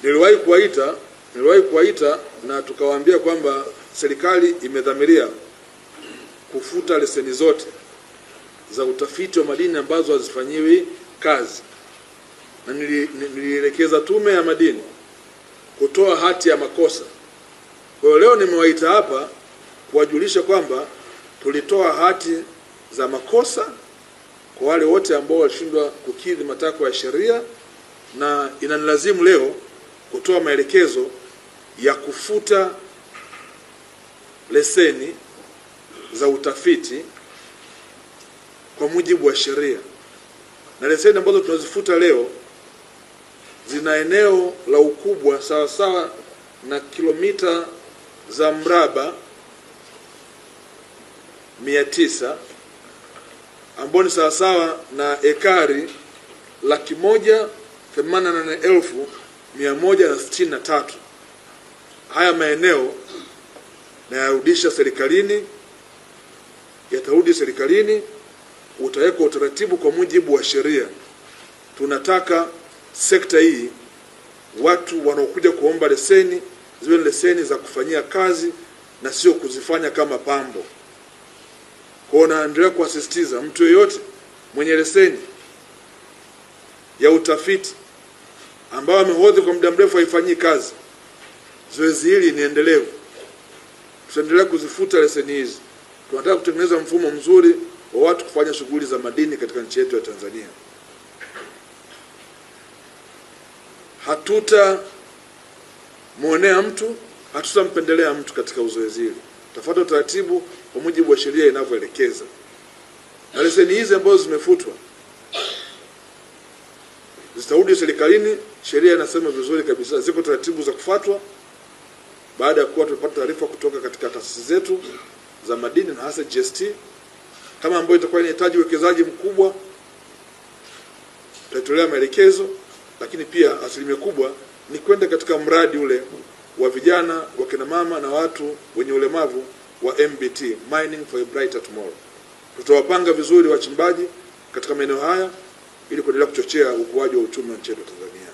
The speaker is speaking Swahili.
Niliwahi kuwaita na tukawaambia kwamba serikali imedhamiria kufuta leseni zote za utafiti wa madini ambazo hazifanyiwi kazi, na nilielekeza Tume ya Madini kutoa hati ya makosa. Kwa hiyo leo nimewaita hapa kuwajulisha kwamba tulitoa hati za makosa kwa wale wote ambao walishindwa kukidhi matakwa ya sheria, na inanilazimu leo kutoa maelekezo ya kufuta leseni za utafiti kwa mujibu wa sheria. Na leseni ambazo tunazifuta leo zina eneo la ukubwa sawa na kilomita za mraba 900, ambao ni sawa na ekari 188,163. Haya maeneo na yarudisha serikalini, yatarudi serikalini, utaweka utaratibu kwa mujibu wa sheria. Tunataka sekta hii, watu wanaokuja kuomba leseni ziwe leseni za kufanyia kazi na sio kuzifanya kama pambo. Kwa hiyo naendelea kuasisitiza mtu yeyote mwenye leseni ya utafiti ambao amehodhi kwa muda mrefu haifanyii kazi, zoezi hili ni endelevu. Tutaendelea kuzifuta leseni hizi. Tunataka kutengeneza mfumo mzuri wa watu kufanya shughuli za madini katika nchi yetu ya Tanzania. Hatutamwonea mtu, hatutampendelea mtu katika zoezi hili. Tutafuata utaratibu kwa mujibu wa sheria inavyoelekeza. Na leseni hizi ambazo zimefutwa zitarudi serikalini. Sheria inasema vizuri kabisa, ziko taratibu za kufuatwa baada ya kuwa tumepata taarifa kutoka katika taasisi zetu za madini na hasa GST. Kama ambayo itakuwa inahitaji uwekezaji mkubwa, tutatolea maelekezo, lakini pia asilimia kubwa ni kwenda katika mradi ule wa vijana, wakina mama na watu wenye ulemavu wa MBT, Mining for a Brighter Tomorrow. Tutawapanga vizuri wachimbaji katika maeneo haya ili kuendelea kuchochea ukuaji wa uchumi wa nchi yetu Tanzania.